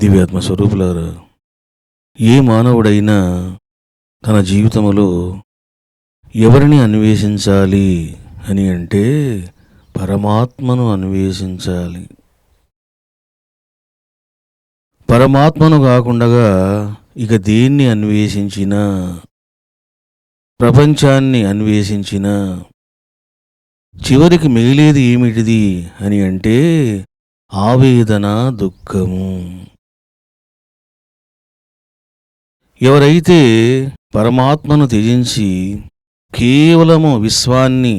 దివ్యాత్మ స్వరూపులారా, ఏ మానవుడైనా తన జీవితంలో ఎవరిని అన్వేషించాలి అని అంటే పరమాత్మను అన్వేషించాలి. పరమాత్మను కాకుండా ఇక దేన్ని అన్వేషించినా, ప్రపంచాన్ని అన్వేషించినా చివరికి మిగిలేది ఏమిటిది అని అంటే ఆవేదన, దుఃఖము. ఎవరైతే పరమాత్మను త్యజించి కేవలము విశ్వాన్ని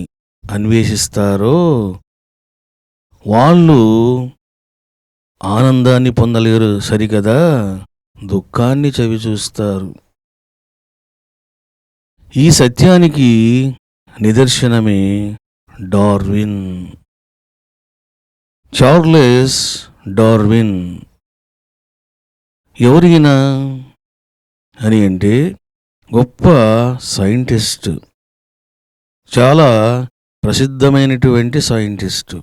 అన్వేషిస్తారో వాళ్ళు ఆనందాన్ని పొందలేరు సరికదా, దుఃఖాన్ని చవిచూస్తారు. ఈ సత్యానికి నిదర్శనమే డార్విన్, చార్లెస్ డార్విన్. ఎవరైనా అని అంటే గొప్ప సైంటిస్ట్, చాలా ప్రసిద్ధమైనటువంటి సైంటిస్టు.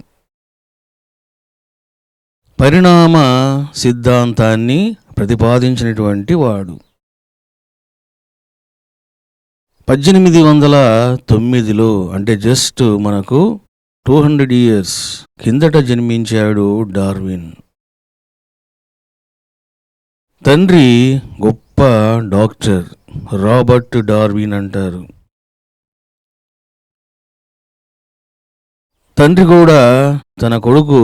పరిణామ సిద్ధాంతాన్ని ప్రతిపాదించినటువంటి వాడు. 1809లో అంటే జస్ట్ మనకు 200 years కిందట జన్మించాడు డార్విన్. తండ్రి గొప్ప డాక్టర్, రాబర్ట్ డార్విన్ అంటారు. తండ్రి కూడా తన కొడుకు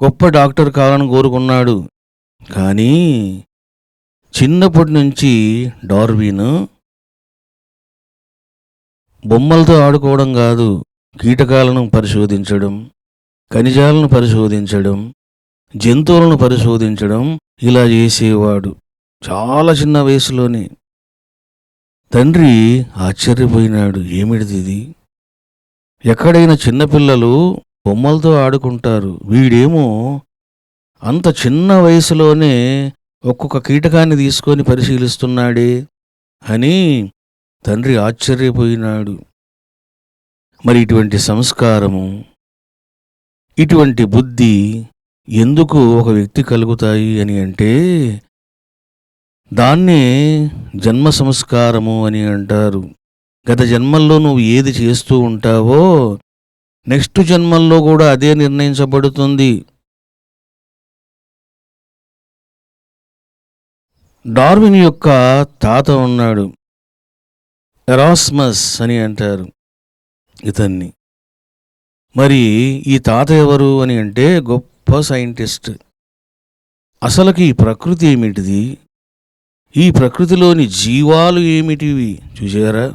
గొప్ప డాక్టర్ కావాలని కోరుకున్నాడు. కానీ చిన్నప్పటి నుంచి డార్విన్ బొమ్మలతో ఆడుకోవడం కాదు, కీటకాలను పరిశోధించడం, ఖనిజాలను పరిశోధించడం, జంతువులను పరిశోధించడం ఇలా చేసేవాడు చాలా చిన్న వయసులోనే. తండ్రి ఆశ్చర్యపోయినాడు, ఏమిటిది ఇది? ఎక్కడైనా చిన్నపిల్లలు బొమ్మలతో ఆడుకుంటారు, వీడేమో అంత చిన్న వయసులోనే ఒక్కొక్క కీటకాన్ని తీసుకొని పరిశీలిస్తున్నాడే అని తండ్రి ఆశ్చర్యపోయినాడు. మరి ఇటువంటి సంస్కారము, ఇటువంటి బుద్ధి ఎందుకు ఒక వ్యక్తి కలుగుతాయి అని అంటే దాన్నే జన్మ సంస్కారము అని అంటారు. గత జన్మల్లో నువ్వు ఏది చేస్తూ ఉంటావో నెక్స్ట్ జన్మల్లో కూడా అదే నిర్ణయించబడుతుంది. డార్విన్ యొక్క తాత ఉన్నాడు, ఎరాస్మస్ అని అంటారు ఇతన్ని. మరి ఈ తాత ఎవరు అని అంటే గొప్ప సైంటిస్ట్. అసలుకి ఈ ప్రకృతి ఏమిటిది, ఈ ప్రకృతిలోని జీవాలు ఏమిటివి చూసారా?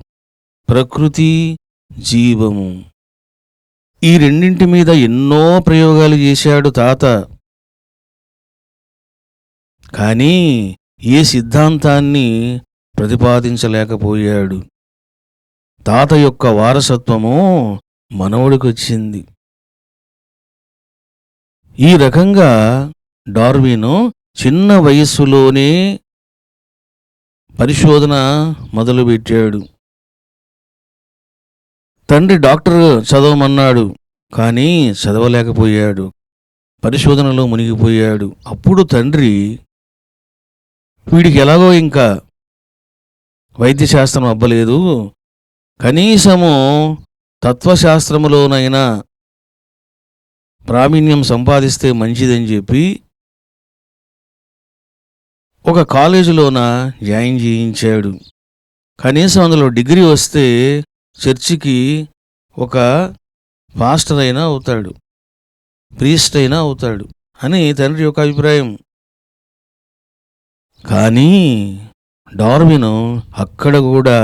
ప్రకృతి, జీవము, ఈ రెండింటి మీద ఎన్నో ప్రయోగాలు చేశాడు తాత. కానీ ఏ సిద్ధాంతాన్ని ప్రతిపాదించలేకపోయాడు. తాత యొక్క వారసత్వము మనవడికొచ్చింది. ఈ రకంగా డార్విన్ చిన్న వయస్సులోనే పరిశోధన మొదలుపెట్టాడు. తండ్రి డాక్టర్ చదవమన్నాడు, కానీ చదవలేకపోయాడు, పరిశోధనలో మునిగిపోయాడు. అప్పుడు తండ్రి వీడికి ఎలాగో ఇంకా వైద్యశాస్త్రం అవ్వలేదు, కనీసము తత్వశాస్త్రములోనైనా ప్రావీణ్యం సంపాదిస్తే మంచిదని చెప్పి ఒక కాలేజీలోన జాయిన్ చేయించాడు. కనీసం అందులో డిగ్రీ వస్తే చర్చికి ఒక పాస్టర్ అయినా అవుతాడు, ప్రీస్ట్ అయినా అవుతాడు అని తండ్రి యొక్క అభిప్రాయం. కానీ డార్విన్ అక్కడ కూడా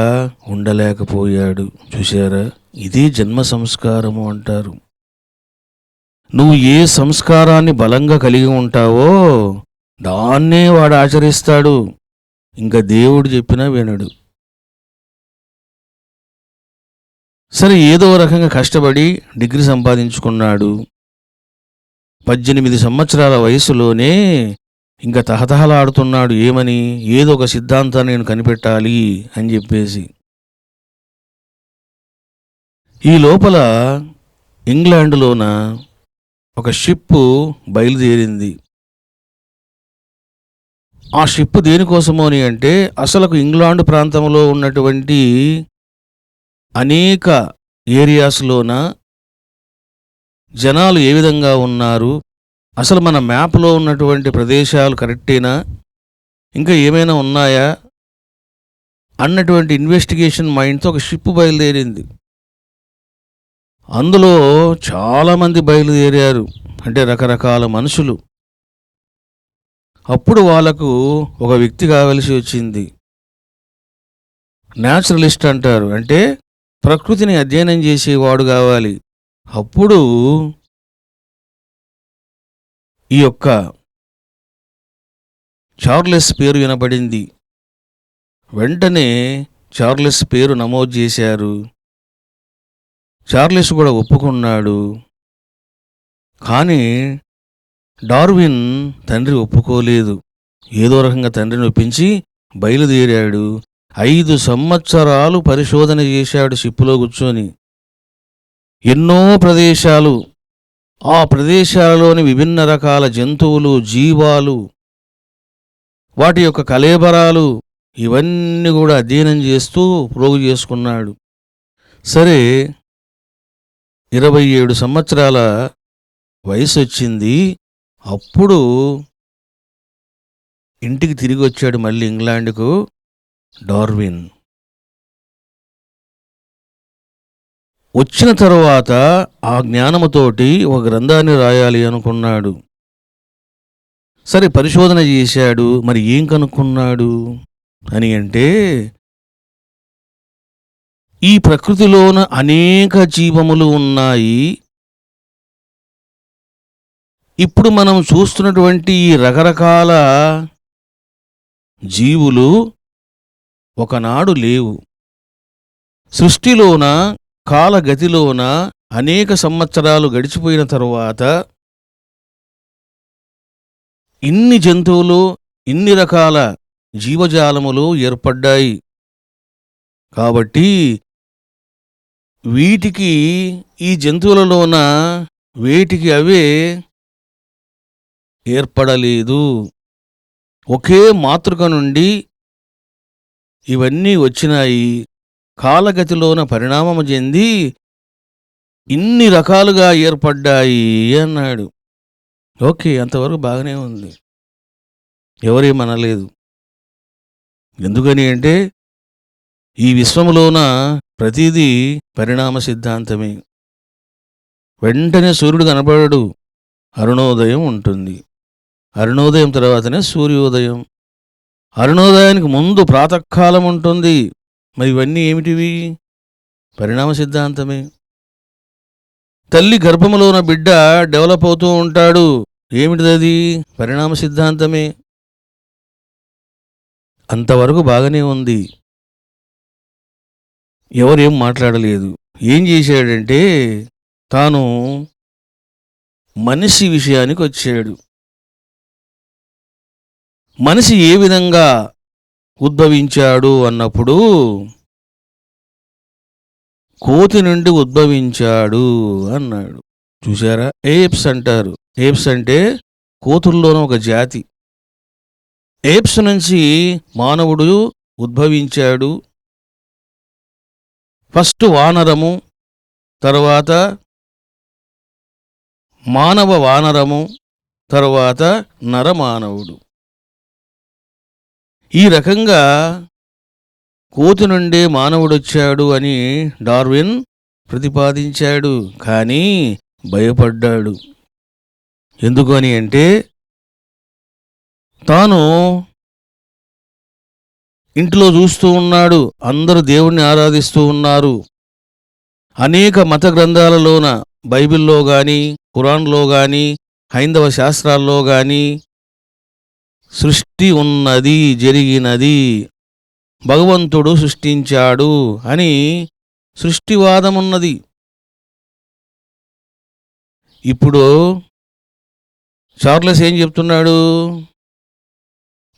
ఉండలేకపోయాడు. చూశారా? ఇదే జన్మ సంస్కారము అంటారు. నువ్వు ఏ సంస్కారాన్ని బలంగా కలిగి ఉంటావో దాన్నే వాడు ఆచరిస్తాడు, ఇంకా దేవుడు చెప్పినా వినడు. సరే, ఏదో రకంగా కష్టపడి డిగ్రీ సంపాదించుకున్నాడు. 18 సంవత్సరాల వయసులోనే ఇంకా తహతహలాడుతున్నాడు. ఏమని? ఏదో ఒక సిద్ధాంతాన్ని నేను కనిపెట్టాలి అని చెప్పేసి. ఈ లోపల ఇంగ్లాండ్లోన ఒక షిప్పు బయలుదేరింది. ఆ షిప్ దేనికోసము అని అంటే అసలకు ఇంగ్లాండ్ ప్రాంతంలో ఉన్నటువంటి అనేక ఏరియాస్‌లోన జనాలు ఏ విధంగా ఉన్నారు? అసలు మన మ్యాప్‌లో ఉన్నటువంటి ప్రదేశాలు కరెక్టేనా? ఇంకా ఏమైనా ఉన్నాయా? అన్నటువంటి ఇన్వెస్టిగేషన్ మైండ్‌తో ఒక షిప్ బయలుదేరింది. అందులో చాలామంది బయలుదేరారు. అంటే రకరకాల మనుషులు. అప్పుడు వాళ్ళకు ఒక వ్యక్తి కావలసి వచ్చింది. న్యాచురలిస్ట్ అంటారు. అంటే ప్రకృతిని అధ్యయనం చేసేవాడు కావాలి. అప్పుడు ఈ యొక్క చార్లెస్ పేరు వినబడింది. వెంటనే చార్లెస్ పేరు నమోదు చేశారు. చార్లెస్ కూడా ఒప్పుకున్నాడు. కానీ డార్విన్ తండ్రి ఒప్పుకోలేదు. ఏదో రకంగా తండ్రిని ఒప్పించి బయలుదేరాడు. 5 సంవత్సరాలు పరిశోధన చేశాడు షిప్పులో కూర్చొని. ఎన్నో ప్రదేశాలు, ఆ ప్రదేశాలలోని విభిన్న రకాల జంతువులు, జీవాలు, వాటి యొక్క కళేబరాలు ఇవన్నీ కూడా అధ్యయనం చేస్తూ ప్రోగు చేసుకున్నాడు. సరే 27 సంవత్సరాల వయసు వచ్చింది. అప్పుడు ఇంటికి తిరిగి వచ్చాడు మళ్ళీ ఇంగ్లాండ్కు డార్విన్. వచ్చిన తరువాత ఆ జ్ఞానముతోటి ఒక గ్రంథాన్ని రాయాలి అనుకున్నాడు. సరే పరిశోధన చేశాడు. మరి ఏం కనుక్కున్నాడు అని అంటే, ఈ ప్రకృతిలోన అనేక జీవములు ఉన్నాయి. ఇప్పుడు మనం చూస్తున్నటువంటి ఈ రకరకాల జీవులు ఒకనాడు లేవు. సృష్టిలోన కాలగతిలోన అనేక సంవత్సరాలు గడిచిపోయిన తరువాత ఇన్ని జంతువులు, ఇన్ని రకాల జీవజాలములు ఏర్పడ్డాయి. కాబట్టి వీటికి, ఈ జంతువులలోన వేటికి అవే ఏర్పడలేదు. ఒకే మాతృక నుండి ఇవన్నీ వచ్చినాయి. కాలగతిలోన పరిణామము చెంది ఇన్ని రకాలుగా ఏర్పడ్డాయి అన్నాడు. ఓకే, అంతవరకు బాగానే ఉంది. ఎవరేమనలేదు. ఎందుకని అంటే ఈ విశ్వములోన ప్రతిదీ పరిణామ సిద్ధాంతమే. వెంటనే సూర్యుడు కనపడడు, అరుణోదయం ఉంటుంది. అరుణోదయం తర్వాతనే సూర్యోదయం. అరుణోదయానికి ముందు ప్రాతకాలం ఉంటుంది. మరి ఇవన్నీ ఏమిటివి? పరిణామ సిద్ధాంతమే. తల్లి గర్భములోన బిడ్డ డెవలప్ అవుతూ ఉంటాడు. ఏమిటిదది? పరిణామ సిద్ధాంతమే. అంతవరకు బాగానే ఉంది. ఎవరేం మాట్లాడలేదు. ఏం చేశాడంటే తాను మనిషి విషయానికి వచ్చాడు. మనిషి ఏ విధంగా ఉద్భవించాడు అన్నప్పుడు, కోతి నుండి ఉద్భవించాడు అన్నాడు. చూశారా? ఏప్స్ అంటారు. ఏప్స్ అంటే కోతుల్లోనూ ఒక జాతి. ఏప్స్ నుంచి మానవుడు ఉద్భవించాడు. ఫస్ట్ వానరము, తర్వాత మానవ వానరము, తర్వాత నరమానవుడు. ఈ రకంగా కోతి నుండే మానవుడొచ్చాడు అని డార్విన్ ప్రతిపాదించాడు. కానీ భయపడ్డాడు. ఎందుకు అని అంటే తాను ఇంట్లో చూస్తూ ఉన్నాడు, అందరూ దేవుణ్ణి ఆరాధిస్తూ ఉన్నారు. అనేక మత గ్రంథాలలోన, బైబిల్లో గాని, ఖురాన్లో గాని, హైందవ శాస్త్రాల్లో గాని సృష్టి ఉన్నది, జరిగినది, భగవంతుడు సృష్టించాడు అని సృష్టివాదమున్నది. ఇప్పుడు చార్లెస్ ఏం చెప్తున్నాడు?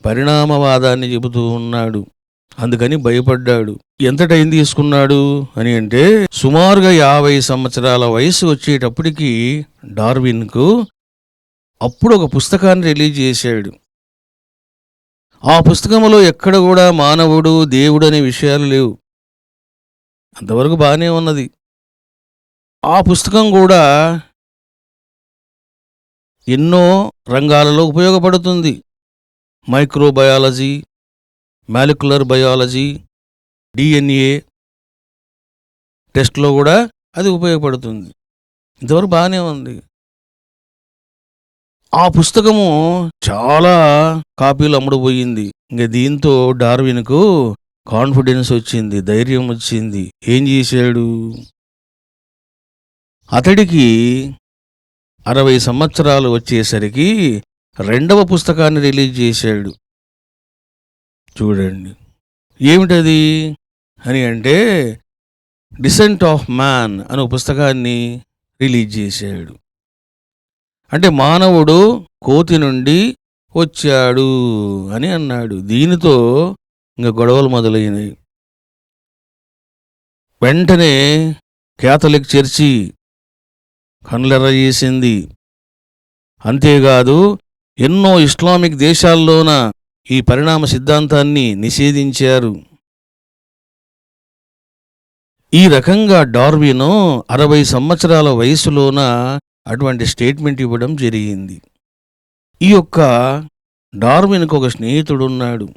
పరిణామవాదాన్ని చెబుతూ ఉన్నాడు. అందుకని భయపడ్డాడు. ఎంత టైం తీసుకున్నాడు అని అంటే సుమారుగా 50 సంవత్సరాల వయసు వచ్చేటప్పటికి డార్విన్కు అప్పుడు ఒక పుస్తకాన్ని రిలీజ్ చేశాడు. ఆ పుస్తకంలో ఎక్కడ కూడా మానవుడు దేవుడు అనే విషయాలు లేవు. అంతవరకు బాగానే ఉన్నది. ఆ పుస్తకం కూడా ఎన్నో రంగాలలో ఉపయోగపడుతుంది. మైక్రోబయాలజీ, మాలిక్యులర్ బయాలజీ, డిఎన్ఏ టెస్ట్లో కూడా అది ఉపయోగపడుతుంది. ఇంతవరకు బాగానే ఉంది. ఆ పుస్తకము చాలా కాపీలు అమ్ముడుపోయింది. ఇంక దీంతో డార్విన్కు కాన్ఫిడెన్స్ వచ్చింది, ధైర్యం వచ్చింది. ఏం చేశాడు? అతడికి 60 సంవత్సరాలు వచ్చేసరికి రెండవ పుస్తకాన్ని రిలీజ్ చేశాడు. చూడండి ఏమిటది అని అంటే, డిసెంట్ ఆఫ్ మ్యాన్ అనే పుస్తకాన్ని రిలీజ్ చేశాడు. అంటే మానవుడు కోతి నుండి వచ్చాడు అని అన్నాడు. దీనితో ఇంకా గొడవలు మొదలైనవి. వెంటనే క్యాథలిక్ చర్చి కనులెర్ర చేసింది. అంతేకాదు ఎన్నో ఇస్లామిక్ దేశాల్లోన ఈ పరిణామ సిద్ధాంతాన్ని నిషేధించారు. ఈ రకంగా డార్విన్ 60 సంవత్సరాల వయసులోన అటువంటి స్టేట్మెంట్ ఇవ్వడం జరిగింది. ఈ యొక్క డార్విన్కు ఒక స్నేహితుడున్నాడు.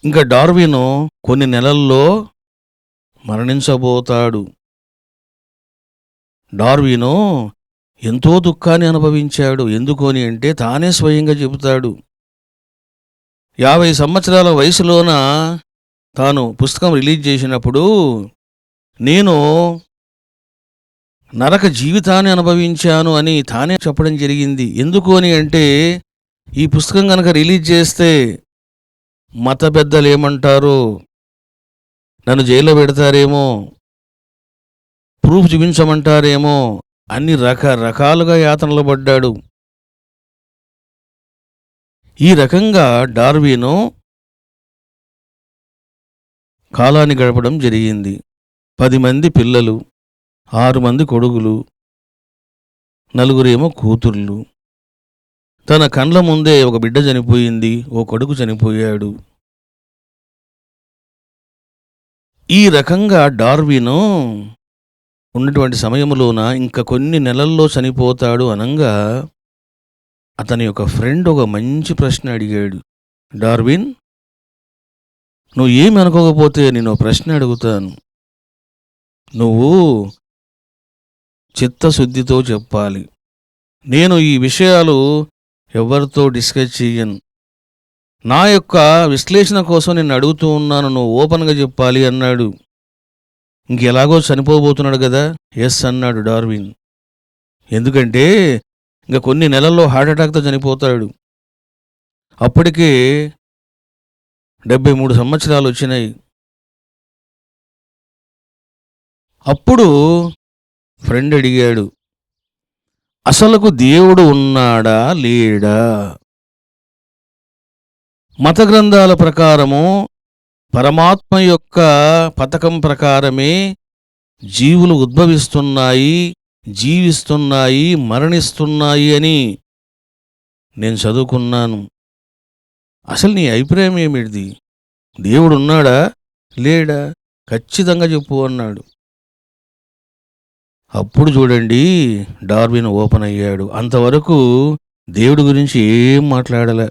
ఇంకా డార్విన్ కొన్ని నెలల్లో మరణించబోతాడు. డార్విన్ ఎంతో దుఃఖాన్ని అనుభవించాడు. ఎందుకని అంటే తానే స్వయంగా చెబుతాడు. 50 సంవత్సరాల వయసులోన తాను పుస్తకం రిలీజ్ చేసినప్పుడు నేను నరక జీవితాన్ని అనుభవించాను అని తానే చెప్పడం జరిగింది. ఎందుకు అని అంటే, ఈ పుస్తకం కనుక రిలీజ్ చేస్తే మత పెద్దలు ఏమంటారో, నన్ను జైల్లో పెడతారేమో, ప్రూఫ్ చూపించమంటారేమో, అన్ని రకరకాలుగా యాతనలు పడ్డాడు. ఈ రకంగా డార్విన్ కాలాన్ని గడపడం జరిగింది. 10 మంది పిల్లలు, 6 మంది కొడుకులు, 4 కూతుర్లు. తన కండ్ల ముందే ఒక బిడ్డ చనిపోయింది, ఓ కొడుకు చనిపోయాడు. ఈ రకంగా డార్విన్ ఉన్నటువంటి సమయంలోన ఇంకా కొన్ని నెలల్లో చనిపోతాడు అనంగా అతని యొక్క ఫ్రెండ్ ఒక మంచి ప్రశ్న అడిగాడు. డార్విన్, నువ్వు ఏమి అనుకోకపోతే నేను ప్రశ్న అడుగుతాను. నువ్వు చిత్తశుద్ధితో చెప్పాలి. నేను ఈ విషయాలు ఎవరితో డిస్కస్ చెయ్యను. నా యొక్క విశ్లేషణ కోసం నేను అడుగుతూ ఉన్నాను, నువ్వు ఓపెన్గా చెప్పాలి అన్నాడు. ఇంకెలాగో చనిపోబోతున్నాడు కదా. ఎస్ అన్నాడు డార్విన్. ఎందుకంటే ఇంకా కొన్ని నెలల్లో హార్ట్అటాక్తో చనిపోతాడు. అప్పటికే 73 సంవత్సరాలు వచ్చినాయి. అప్పుడు ఫ్రెండ్ అడిగాడు, అసలుకు దేవుడు ఉన్నాడా లేడా? మత గ్రంథాల ప్రకారము పరమాత్మ యొక్క పథకం ప్రకారమే జీవులు ఉద్భవిస్తున్నాయి, జీవిస్తున్నాయి, మరణిస్తున్నాయి అని నేను చదువుకున్నాను. అసలు నీ అభిప్రాయం ఏమిటిది? దేవుడున్నాడా లేడా? ఖచ్చితంగా చెప్పు అన్నాడు. అప్పుడు చూడండి డార్విన్ ఓపెన్ అయ్యాడు. అంతవరకు దేవుడి గురించి ఏం మాట్లాడలే.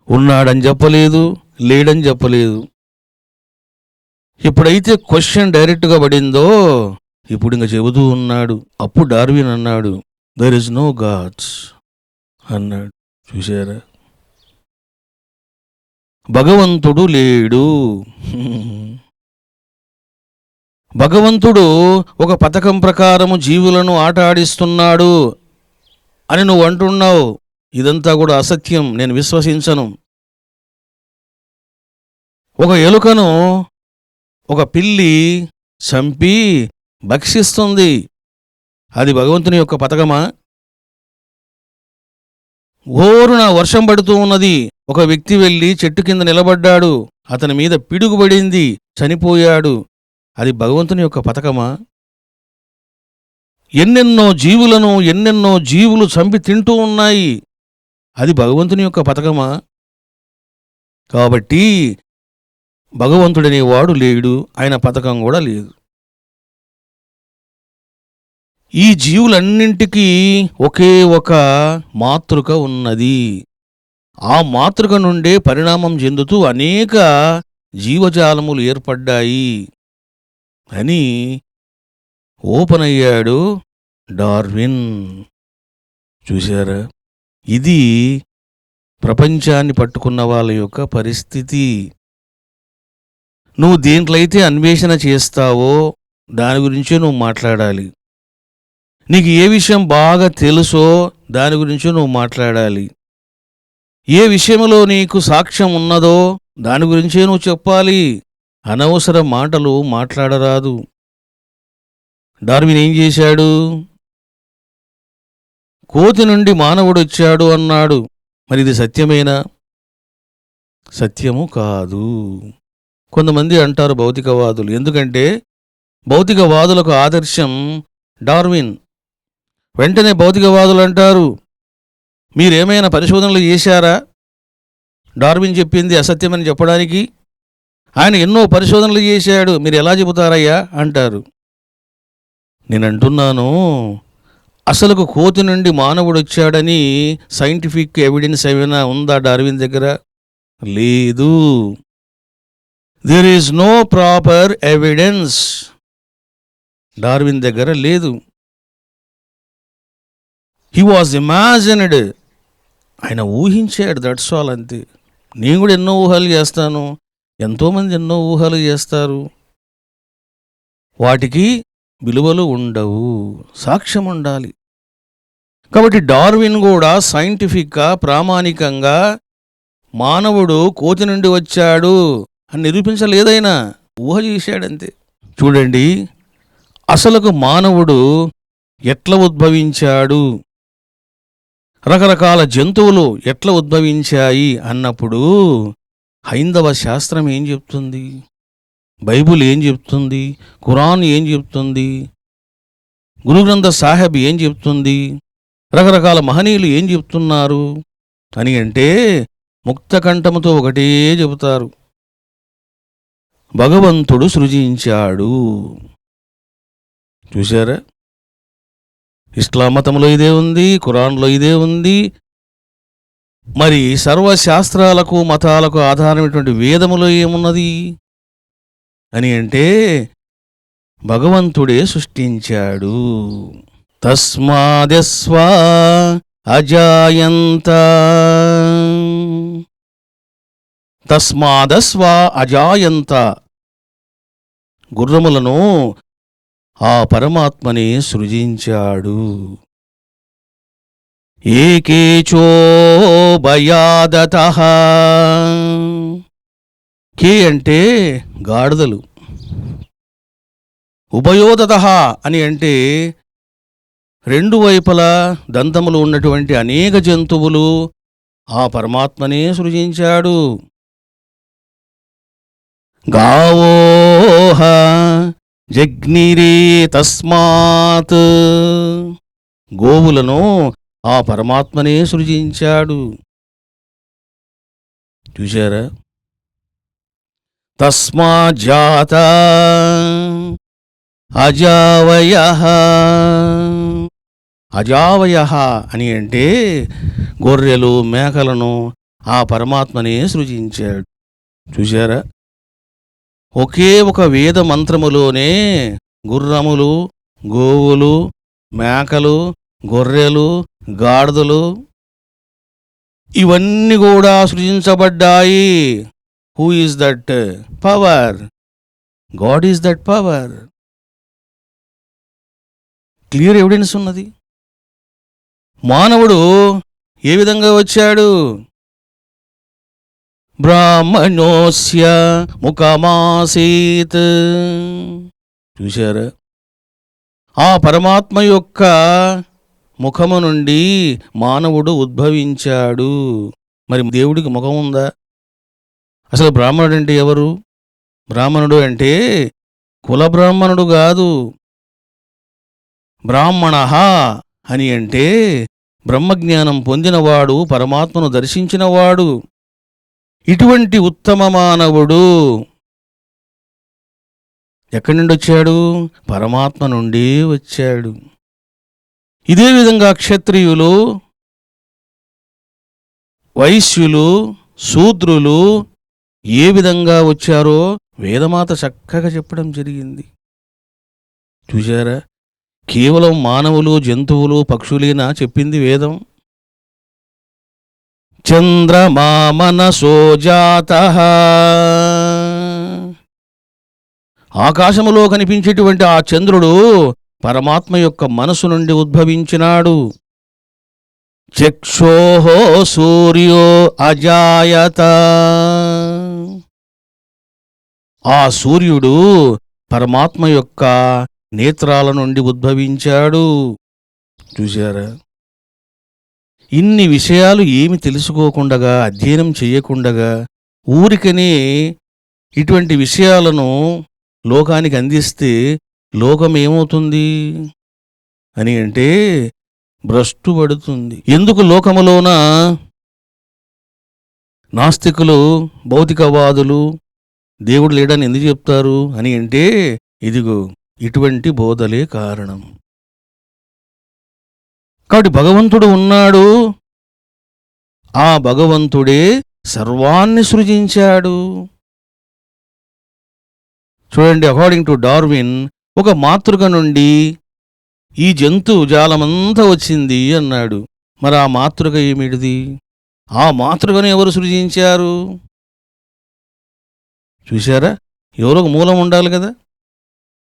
ఉన్నాడని చెప్పలేదు, లేడని చెప్పలేదు. ఎప్పుడైతే క్వశ్చన్ డైరెక్ట్గా పడిందో ఇప్పుడు ఇంక చెబుతూ ఉన్నాడు. అప్పుడు డార్విన్ అన్నాడు, దెర్ ఇస్ నో గాడ్స్ అన్నాడు. చూశారా, భగవంతుడు లేడు. భగవంతుడు ఒక పథకం ప్రకారము జీవులను ఆట ఆడిస్తున్నాడు అని నువ్వు అంటున్నావు. ఇదంతా కూడా అసత్యం, నేను విశ్వసించను. ఒక ఎలుకను ఒక పిల్లి చంపి భక్షిస్తుంది, అది భగవంతుని యొక్క పథకమా? ఓరున వర్షం పడుతూ ఉన్నది, ఒక వ్యక్తి వెళ్ళి చెట్టు కింద నిలబడ్డాడు, అతని మీద పిడుగుపడింది, చనిపోయాడు, అది భగవంతుని యొక్క పథకమా? ఎన్నెన్నో జీవులు చంపి తింటూ ఉన్నాయి. అది భగవంతుని యొక్క పథకమా? కాబట్టి భగవంతుడనేవాడు లేడు, ఆయన పథకం కూడా లేదు. ఈ జీవులన్నింటికీ ఒకే ఒక మాతృక ఉన్నది. ఆ మాతృక నుండే పరిణామం చెందుతూ అనేక జీవజాలములు ఏర్పడ్డాయి అని ఓపెన్ అయ్యాడు డార్విన్. చూశారా? ఇది ప్రపంచాన్ని పట్టుకున్న వాళ్ళ యొక్క పరిస్థితి. నువ్వు దేంట్లో అయితే అన్వేషణ చేస్తావో దాని గురించే నువ్వు మాట్లాడాలి. నీకు ఏ విషయం బాగా తెలుసో దాని గురించే నువ్వు మాట్లాడాలి. ఏ విషయంలో నీకు సాక్ష్యం ఉన్నదో దాని గురించే నువ్వు చెప్పాలి. అనవసర మాటలు మాట్లాడరాదు. డార్విన్ ఏం చేశాడు? కోతి నుండి మానవుడొచ్చాడు అన్నాడు. మరి ఇది సత్యమేనా? సత్యము కాదు. కొంతమంది అంటారు భౌతికవాదులు. ఎందుకంటే భౌతికవాదులకు ఆదర్శం డార్విన్. వెంటనే భౌతికవాదులు అంటారు, మీరేమైనా పరిశోధనలు చేశారా డార్విన్ చెప్పింది అసత్యమని చెప్పడానికి? ఆయన ఎన్నో పరిశోధనలు చేశాడు, మీరు ఎలా చెబుతారయ్యా అంటారు. నేనంటున్నాను, అసలుకు కోతి నుండి మానవుడు వచ్చాడని సైంటిఫిక్ ఎవిడెన్స్ ఏమైనా ఉందా డార్విన్ దగ్గర? లేదు. There is no proper evidence Darwin దగ్గర లేదు. He was imagined. ఆయన ఊహించాడు, దట్స్ ఆల్, అంతే. నేను కూడా ఎన్నో ఊహలు చేస్తాను, ఎంతోమంది ఎన్నో ఊహలు చేస్తారు. వాటికి విలువలు ఉండవు, సాక్ష్యం ఉండాలి. కాబట్టి డార్విన్ కూడా సైంటిఫిక్గా ప్రామాణికంగా మానవుడు కోతి నుండి వచ్చాడు అని నిరూపించలేదైనా, ఊహ చేశాడంతే. చూడండి, అసలుకు మానవుడు ఎట్లా ఉద్భవించాడు, రకరకాల జంతువులు ఎట్లా ఉద్భవించాయి అన్నప్పుడు హైందవ శాస్త్రం ఏం చెప్తుంది, బైబుల్ ఏం చెప్తుంది, ఖురాన్ ఏం చెప్తుంది, గురుగ్రంథ సాహెబ్ ఏం చెప్తుంది, రకరకాల మహనీయులు ఏం చెప్తున్నారు అని అంటే ముక్తకంఠముతో ఒకటే చెబుతారు, భగవంతుడు సృజించాడు. చూశారా? ఇస్లాం మతంలో ఇదే ఉంది, ఖురాన్లో ఇదే ఉంది. మరి సర్వశాస్త్రాలకు మతాలకు ఆధారమైనటువంటి వేదములో ఏమున్నది అని అంటే భగవంతుడే సృష్టించాడు. తస్మాదస్వా అజాయంత, తస్మాదస్వా అజాయంత, గుర్రములను ఆ పరమాత్మనే సృజించాడు. ఏకేచో భయాదతః, కే అంటే గాడిదలు, ఉభయోదతః అని అంటే రెండు వైపులా దంతములు ఉన్నటువంటి అనేక జంతువులు ఆ పరమాత్మనే సృజించాడు. గావోహ జగ్నిరే తస్మాత్, గోవులను ఆ పరమాత్మనే సృజించాడు. చూశారా? తస్మాజ్జాత అజావయః, అజావయః అని అంటే గొర్రెలు మేకలను ఆ పరమాత్మనే సృజించాడు. చూశారా? ఒకే ఒక వేద మంత్రములోనే గుర్రములు, గోవులు, మేకలు, గొర్రెలు, గాడిదలు ఇవన్నీ కూడా సృజించబడ్డాయి. Who is that power? God is that power. Clear evidence ఉన్నది. మానవుడు ఏ విధంగా వచ్చాడు? బ్రాహ్మణోస్య ముఖమాసీత్. చూశారా? ఆ పరమాత్మ యొక్క ముఖము నుండి మానవుడు ఉద్భవించాడు. మరి దేవుడికి ముఖం ఉందా? అసలు బ్రాహ్మణుడు అంటే ఎవరు? బ్రాహ్మణుడు అంటే కుల బ్రాహ్మణుడు కాదు. బ్రాహ్మణః అని అంటే బ్రహ్మజ్ఞానం పొందినవాడు, పరమాత్మను దర్శించినవాడు. ఇటువంటి ఉత్తమ మానవుడు ఎక్కడి నుండి వచ్చాడు? పరమాత్మ నుండి వచ్చాడు. ఇదే విధంగా క్షత్రియులు, వైశ్యులు, శూద్రులు ఏ విధంగా వచ్చారో వేదమాత చక్కగా చెప్పడం జరిగింది. చూశారా? కేవలం మానవులు, జంతువులు, పక్షులేనా చెప్పింది వేదం? చంద్రమా మనసో జాతః, ఆకాశములో కనిపించేటువంటి ఆ చంద్రుడు పరమాత్మ యొక్క మనసు నుండి ఉద్భవించినాడు. చక్షోహో సూర్యో అజాయత, ఆ సూర్యుడు పరమాత్మ యొక్క నేత్రాల నుండి ఉద్భవించాడు. చూశారా? ఇన్ని విషయాలు ఏమి తెలుసుకోకుండగా, అధ్యయనం చెయ్యకుండగా ఊరికనే ఇటువంటి విషయాలను లోకానికి అందిస్తే లోకం ఏమవుతుంది అని అంటే భ్రష్టుపడుతుంది. ఎందుకు లోకములోన నాస్తికులు, భౌతికవాదులు దేవుడు లేడని ఎందుకు చెప్తారు అని అంటే ఇదిగో ఇటువంటి బోధలే కారణం. కాబట్టి భగవంతుడు ఉన్నాడు, ఆ భగవంతుడే సర్వాన్ని సృజించాడు. చూడండి, అకార్డింగ్ టు డార్విన్ ఒక మాతృక నుండి ఈ జంతు జాలమంతా వచ్చింది అన్నాడు. మరి ఆ మాతృక ఏమిటిది? ఆ మాతృకను ఎవరు సృజించారు? చూశారా? ఎవరో ఒక మూలం ఉండాలి కదా.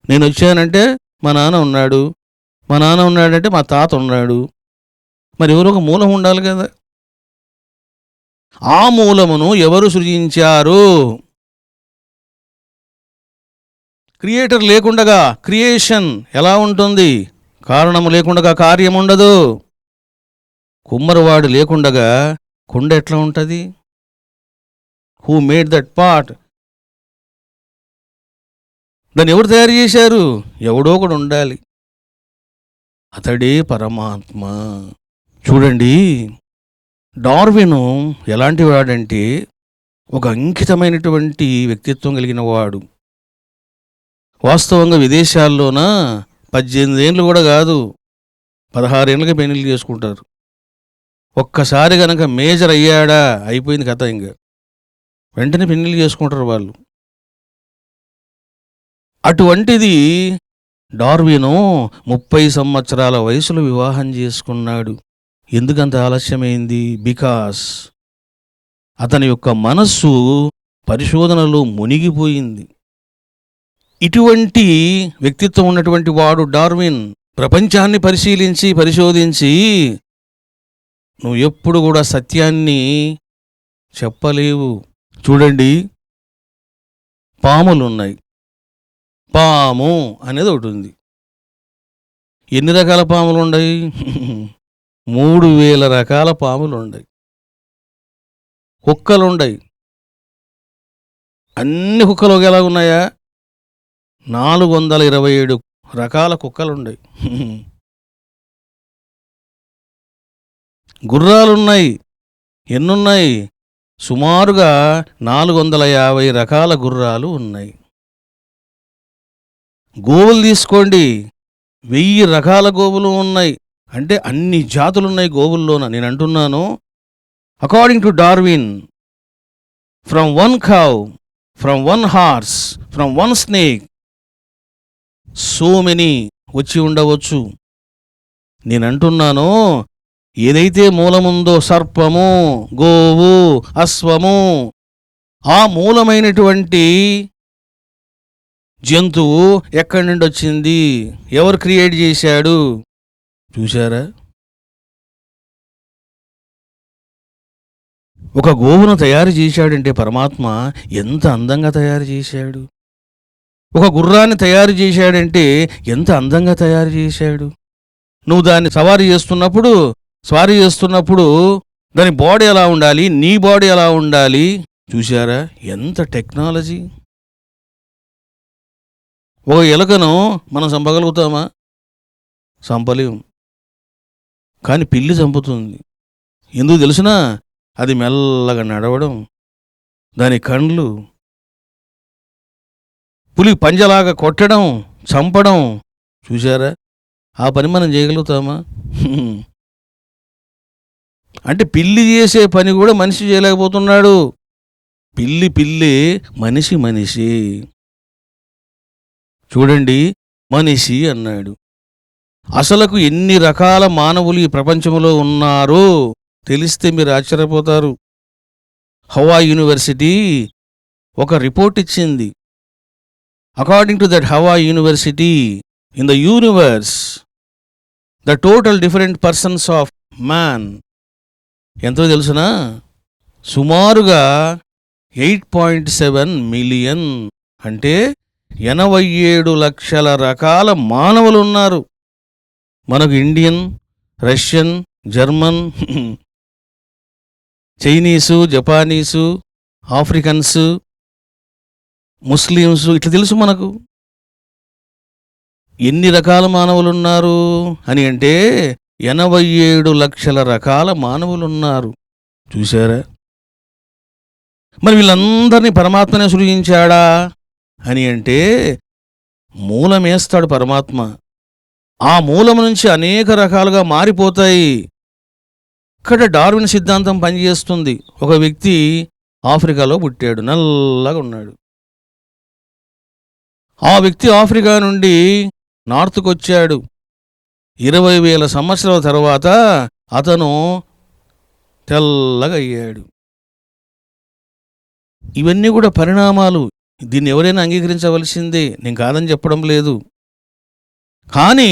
నేను వచ్చానంటే మా నాన్న ఉన్నాడు, మా నాన్న ఉన్నాడంటే మా తాత ఉన్నాడు. మరి ఎవరో ఒక మూలం ఉండాలి కదా. ఆ మూలమును ఎవరు సృజించారు? క్రియేటర్ లేకుండగా క్రియేషన్ ఎలా ఉంటుంది? కారణము లేకుండగా కార్యం ఉండదు. కుమ్మరివాడు లేకుండగా కుండ ఎట్లా ఉంటుంది? Who made that pot? దాన్ని ఎవరు తయారు చేశారు? ఎవడో ఒకడు ఉండాలి, అతడే పరమాత్మ. చూడండి, డార్విను ఎలాంటి వాడంటే ఒక అంకితమైనటువంటి వ్యక్తిత్వం కలిగిన వాడు. వాస్తవంగా విదేశాల్లోన 18 ఏళ్ళు కూడా కాదు, 16 ఏళ్ళకి పెళ్లిళ్ళు చేసుకుంటారు. ఒక్కసారి గనక మేజర్ అయ్యాడా అయిపోయింది కథ. ఇంకా వెంటనే పెళ్లిళ్ళు చేసుకుంటారు వాళ్ళు. అటువంటిది డార్విను 30 సంవత్సరాల వయసులో వివాహం చేసుకున్నాడు. ఎందుకంత ఆలస్యమైంది? బికాస్ అతని యొక్క మనస్సు పరిశోధనలో మునిగిపోయింది. ఇటువంటి వ్యక్తిత్వం ఉన్నటువంటి వాడు డార్విన్. ప్రపంచాన్ని పరిశోధించి నువ్వు ఎప్పుడు కూడా సత్యాన్ని చెప్పలేవు. చూడండి, పాములున్నాయి. పాము అనేది ఒకటి ఉంది. ఎన్ని రకాల పాములు ఉన్నాయి? 3000 రకాల పాములు ఉన్నాయి. కుక్కలుండయి. అన్ని కుక్కలు ఎలాగున్నాయా? 427 రకాల కుక్కలుండయి. గుర్రాలున్నాయి. ఎన్నున్నాయి? సుమారుగా 450 రకాల గుర్రాలు ఉన్నాయి. గోవులు తీసుకోండి, 1000 రకాల గోవులు ఉన్నాయి. అంటే అన్ని జాతులున్నాయి గోవుల్లోన. నేను అంటున్నాను, according to Darwin, from one cow, from one horse, from one snake, so many వచ్చి ఉండవచ్చు. నేనంటున్నాను, ఏదైతే మూలముందో సర్పము, గోవు, అశ్వము, ఆ మూలమైనటువంటి జంతువు ఎక్కడి నుండి వచ్చింది? ఎవరు క్రియేట్ చేశాడు? చూశారా? ఒక గోవును తయారు చేశాడంటే పరమాత్మ ఎంత అందంగా తయారు చేశాడు. ఒక గుర్రాన్ని తయారు చేశాడంటే ఎంత అందంగా తయారు చేశాడు. నువ్వు దాన్ని స్వారీ చేస్తున్నప్పుడు దాని బాడీ ఎలా ఉండాలి, నీ బాడీ ఎలా ఉండాలి? చూశారా? ఎంత టెక్నాలజీ. ఒక ఎలుకను మనం చంపగలుగుతామా? చంపలేం. కానీ పిల్లి చంపుతుంది. ఎందుకు తెలుసునా? అది మెల్లగా నడవడం, దాని కండ్లు, పులి పంజలాగా కొట్టడం, చంపడం. చూశారా? ఆ పని మనం చేయగలుగుతామా? అంటే పిల్లి చేసే పని కూడా మనిషి చేయలేకపోతున్నాడు. పిల్లి పిల్లి, మనిషి మనిషి. చూడండి, మనిషి అన్నాడు. అసలకు ఎన్ని రకాల మానవులు ఈ ప్రపంచంలో ఉన్నారో తెలిస్తే మీరు ఆశ్చర్యపోతారు. హవా యూనివర్సిటీ ఒక రిపోర్ట్ ఇచ్చింది. అకార్డింగ్ టు దట్ హవా university, in the universe the total different persons of man ఎంతో తెలుసునా? సుమారుగా 8.7 మిలియన్, అంటే 87 లక్షల రకాల మానవులు ఉన్నారు. మనకు Indian, Russian, German, Chinese, Japanese, Africans, Muslims ఇట్లా తెలుసు మనకు. ఎన్ని రకాల మానవులున్నారు అని అంటే 87 లక్షల రకాల మానవులున్నారు. చూశారా? మరి వీళ్ళందరినీ పరమాత్మనే సృజించాడా అని అంటే మూలమేస్తాడు పరమాత్మ. ఆ మూలం నుంచి అనేక రకాలుగా మారిపోతాయి. ఇక్కడ డార్విన్ సిద్ధాంతం పనిచేస్తుంది. ఒక వ్యక్తి ఆఫ్రికాలో పుట్టాడు, నల్లగా ఉన్నాడు. ఆ వ్యక్తి ఆఫ్రికా నుండి నార్త్కు వచ్చాడు. 20,000 సంవత్సరాల తర్వాత అతను తెల్లగా అయ్యాడు. ఇవన్నీ కూడా పరిణామాలు. దీన్ని ఎవరైనా అంగీకరించవలసిందే, నేను కాదని చెప్పడం లేదు. కానీ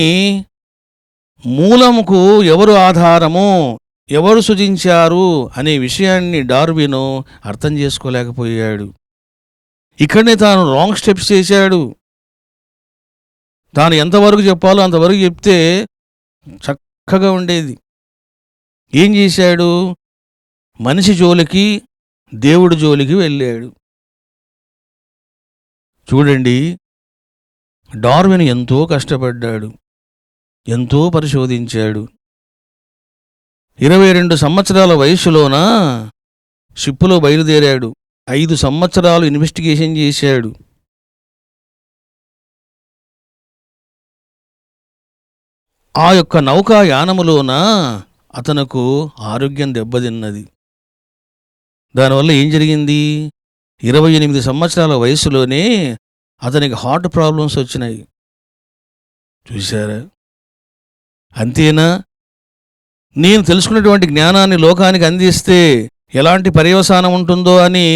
మూలముకు ఎవరు ఆధారము, ఎవరు సృజించారు అనే విషయాన్ని డార్విన్ అర్థం చేసుకోలేకపోయాడు. ఇక్కడనే తాను రాంగ్ స్టెప్స్ చేశాడు. తాను ఎంతవరకు చెప్పాలో అంతవరకు చెప్తే చక్కగా ఉండేది. ఏం చేశాడు? మనిషి జోలికి, దేవుడి జోలికి వెళ్ళాడు. చూడండి, డార్విన్ ఎంతో కష్టపడ్డాడు, ఎంతో పరిశోధించాడు. 22 సంవత్సరాల వయస్సులోన షిప్పులో బయలుదేరాడు. 5 సంవత్సరాలు ఇన్వెస్టిగేషన్ చేశాడు. ఆ యొక్క నౌకాయానములోన అతనుకు ఆరోగ్యం దెబ్బతిన్నది. దానివల్ల ఏం జరిగింది? 28 సంవత్సరాల వయసులోనే అతనికి హార్ట్ ప్రాబ్లమ్స్ వచ్చినాయి. చూశారా? అంతేనా? నేను తెలుసుకున్నటువంటి జ్ఞానాన్ని లోకానికి అందిస్తే ఎలాంటి పర్యవసానం ఉంటుందో అని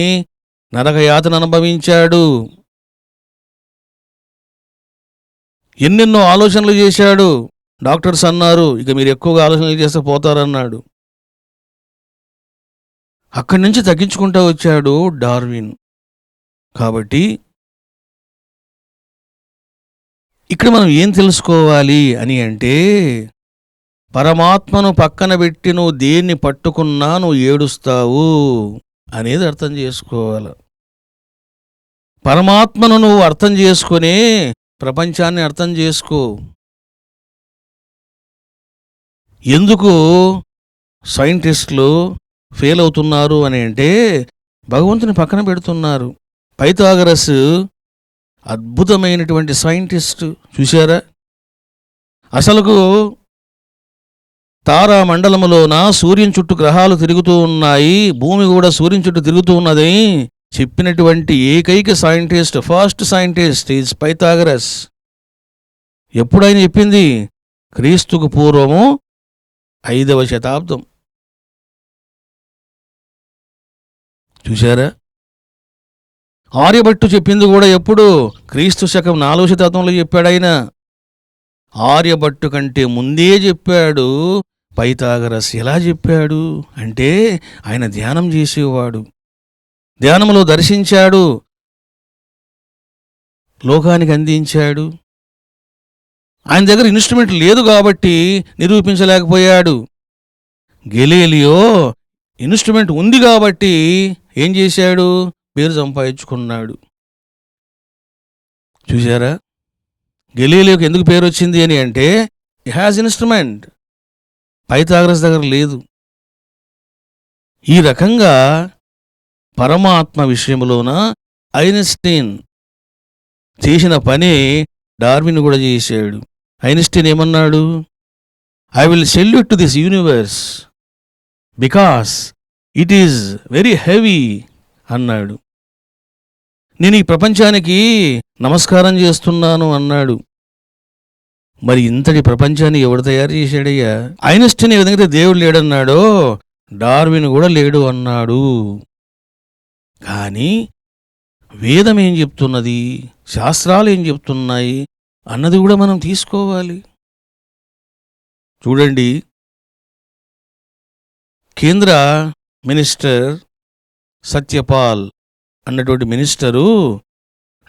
నరకయాతన అనుభవించాడు. ఎన్నెన్నో ఆలోచనలు చేశాడు. డాక్టర్స్ అన్నారు, ఇక మీరు ఎక్కువగా ఆలోచనలు చేస్తే పోతారన్నాడు. అక్కడి నుంచి తగ్గించుకుంటూ వచ్చాడు డార్విన్. కాబట్టి ఇక్కడ మనం ఏం తెలుసుకోవాలి అని అంటే, పరమాత్మను పక్కన పెట్టి నువ్వు దేన్ని పట్టుకున్నా నువ్వు ఏడుస్తావు అనేది అర్థం చేసుకోవాలి. పరమాత్మను నువ్వు అర్థం చేసుకునే ప్రపంచాన్ని అర్థం చేసుకో. ఎందుకు సైంటిస్టులు ఫెయిల్ అవుతున్నారు అని అంటే భగవంతుని పక్కన పెడుతున్నారు. పైథాగరస్ అద్భుతమైనటువంటి సైంటిస్ట్. చూశారా? అసలుకు తారా మండలములోన సూర్యుని చుట్టూ గ్రహాలు తిరుగుతూ ఉన్నాయి, భూమి కూడా సూర్యుని చుట్టూ తిరుగుతూ ఉన్నది చెప్పినటువంటి ఏకైక scientist, first scientist is Pythagoras. ఎప్పుడైనా చెప్పింది? క్రీస్తుకు పూర్వము 5వ శతాబ్దం. చూశారా? ఆర్యభట్టు చెప్పింది కూడా ఎప్పుడు? క్రీస్తు శకం 4వ శతాబ్దంలో చెప్పాడాయన. ఆర్యభట్టు కంటే ముందే చెప్పాడు పైథాగరస్. ఎలా చెప్పాడు అంటే, ఆయన ధ్యానం చేసేవాడు, ధ్యానంలో దర్శించాడు, లోకానికి అందించాడు. ఆయన దగ్గర ఇన్స్ట్రుమెంట్ లేదు కాబట్టి నిరూపించలేకపోయాడు. గెలీలియో ఇన్స్ట్రుమెంట్ ఉంది కాబట్టి ఏం చేశాడు? పేరు సంపాదించుకున్నాడు. చూశారా? గెలీలియోకి ఎందుకు పేరు వచ్చింది అని అంటే, హీ హ్యాస్ ఇన్స్ట్రుమెంట్. పైథాగరస్ దగ్గర లేదు. ఈ రకంగా పరమాత్మ విషయంలోన ఐన్స్టీన్ చేసిన పనే డార్విన్ కూడా చేశాడు. ఐన్స్టీన్ ఏమన్నాడు? I will salute to this universe because it is very heavy అన్నాడు. నేను ఈ ప్రపంచానికి నమస్కారం చేస్తున్నాను అన్నాడు. మరి ఇంతటి ప్రపంచాన్ని ఎవడు తయారు చేశాడయ్యా? ఐన్స్టీన్ ఏ విధంగా దేవుడు లేడన్నాడో డార్విన్ కూడా లేడు అన్నాడు. కానీ వేదం ఏం చెప్తున్నది, శాస్త్రాలు ఏం చెప్తున్నాయి అన్నది కూడా మనం తీసుకోవాలి. చూడండి, కేంద్ర మినిస్టర్ సత్యపాల్ అన్నటువంటి మినిస్టరు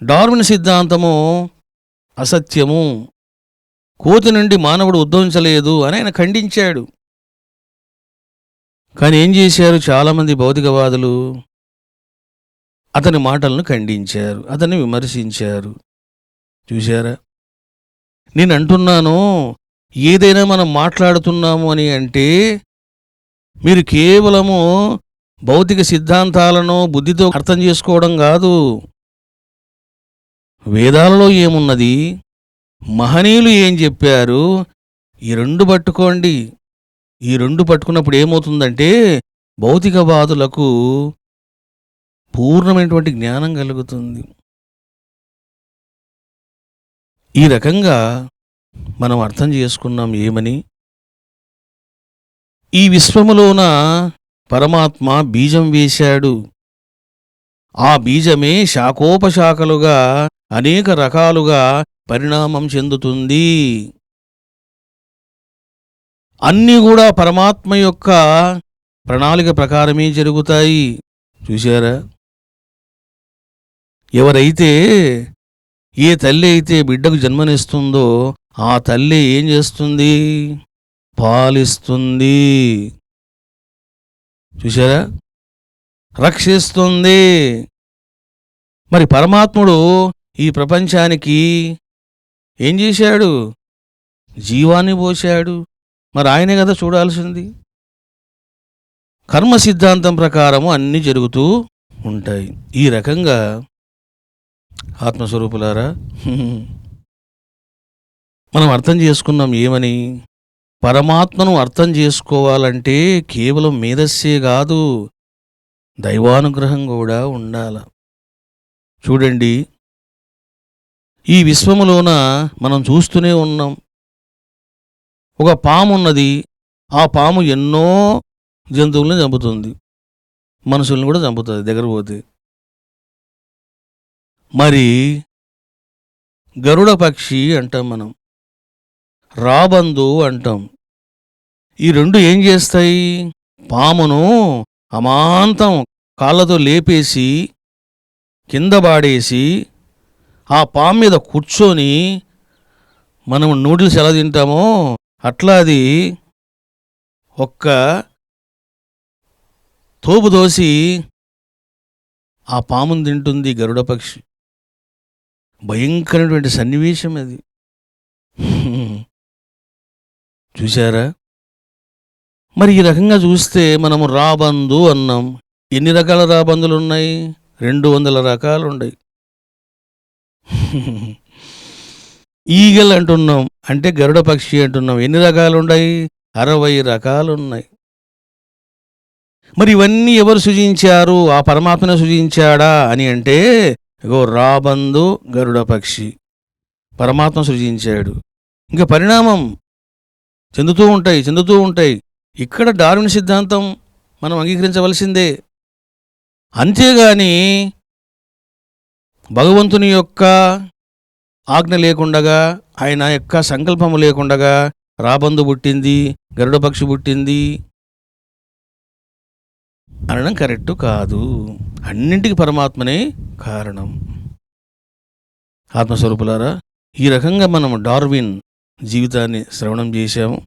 డార్విన్ సిద్ధాంతము అసత్యము, కోతి నుండి మానవుడు ఉద్భవించలేదు అని ఆయన ఖండించాడు. కానీ ఏం చేశారు చాలామంది భౌతికవాదులు? అతని మాటలను ఖండించారు, అతన్ని విమర్శించారు. చూశారా? నేను అంటున్నాను, ఏదైనా మనం మాట్లాడుతున్నాము అని అంటే మీరు కేవలము భౌతిక సిద్ధాంతాలను బుద్ధితో అర్థం చేసుకోవడం కాదు. వేదాలలో ఏమున్నది, మహనీయులు ఏం చెప్పారు, ఈ రెండు పట్టుకోండి. ఈ రెండు పట్టుకున్నప్పుడు ఏమవుతుందంటే భౌతికవాదులకు పూర్ణమైనటువంటి జ్ఞానం కలుగుతుంది. ఈ రకంగా మనం అర్థం చేసుకున్నాం ఏమని, ఈ విశ్వములోన పరమాత్మ బీజం వేశాడు. ఆ బీజమే శాఖోపశాఖలుగా అనేక రకాలుగా పరిణామం చెందుతుంది. అన్నీ కూడా పరమాత్మ యొక్క ప్రణాళిక ప్రకారమే జరుగుతాయి. చూశారా? ఎవరైతే ఏ తల్లి అయితే బిడ్డకు జన్మనిస్తుందో ఆ తల్లి ఏం చేస్తుంది? పాలిస్తుంది. చూశారా? రక్షిస్తుంది. మరి పరమాత్ముడు ఈ ప్రపంచానికి ఏం చేశాడు? జీవాన్ని పోశాడు. మరి ఆయనే కదా చూడాల్సింది. కర్మ సిద్ధాంతం ప్రకారము అన్నీ జరుగుతూ ఉంటాయి. ఈ రకంగా ఆత్మస్వరూపులారా మనం అర్థం చేసుకున్నాం ఏమని, పరమాత్మను అర్థం చేసుకోవాలంటే కేవలం మేధస్సే కాదు, దైవానుగ్రహం కూడా ఉండాల. చూడండి, ఈ విశ్వములోన మనం చూస్తూనే ఉన్నాం. ఒక పాము ఉన్నది. ఆ పాము ఎన్నో జంతువులను చంపుతుంది, మనుషుల్ని కూడా చంపుతుంది దగ్గర పోతే. మరి గరుడ పక్షి అంటాం మనం, రాబందు అంటాం. ఈ రెండు ఏం చేస్తాయి? పామును అమాంతం కాళ్ళతో లేపేసి కింద పాడేసి ఆ పాము మీద కూర్చొని మనం నూడిల్స్ ఎలా తింటామో అట్లా అది ఒక్క తోపు దోసి ఆ పామును తింటుంది గరుడ పక్షి. భయంకరమైనటువంటి సన్నివేశం అది. చూశారా? మరి ఈ రకంగా చూస్తే మనము రాబందు అన్నాం. ఎన్ని రకాల రాబందులు ఉన్నాయి? 200 రకాలున్నాయి. ఈగల్ అంటున్నాం, అంటే గరుడ పక్షి అంటున్నాం. ఎన్ని రకాలున్నాయి? 60 రకాలున్నాయి. మరి ఇవన్నీ ఎవరు సృజించారు? ఆ పరమాత్మనే సృజించాడా అని అంటే ఇగో రాబందు గరుడ పక్షి పరమాత్మ సృజించాడు. ఇంకా పరిణామం చెందుతూ ఉంటాయి. ఇక్కడ డార్విన్ సిద్ధాంతం మనం అంగీకరించవలసిందే. అంతేగాని భగవంతుని యొక్క ఆజ్ఞ లేకుండగా, ఆయన యొక్క సంకల్పము లేకుండగా రాబందు పుట్టింది, గరుడ పక్షి పుట్టింది అనడం కరెక్టు కాదు. అన్నింటికి పరమాత్మనే కారణం. ఆత్మస్వరూపులారా, ఈ రకంగా మనం డార్విన్ జీవితాన్ని శ్రవణం చేశాము.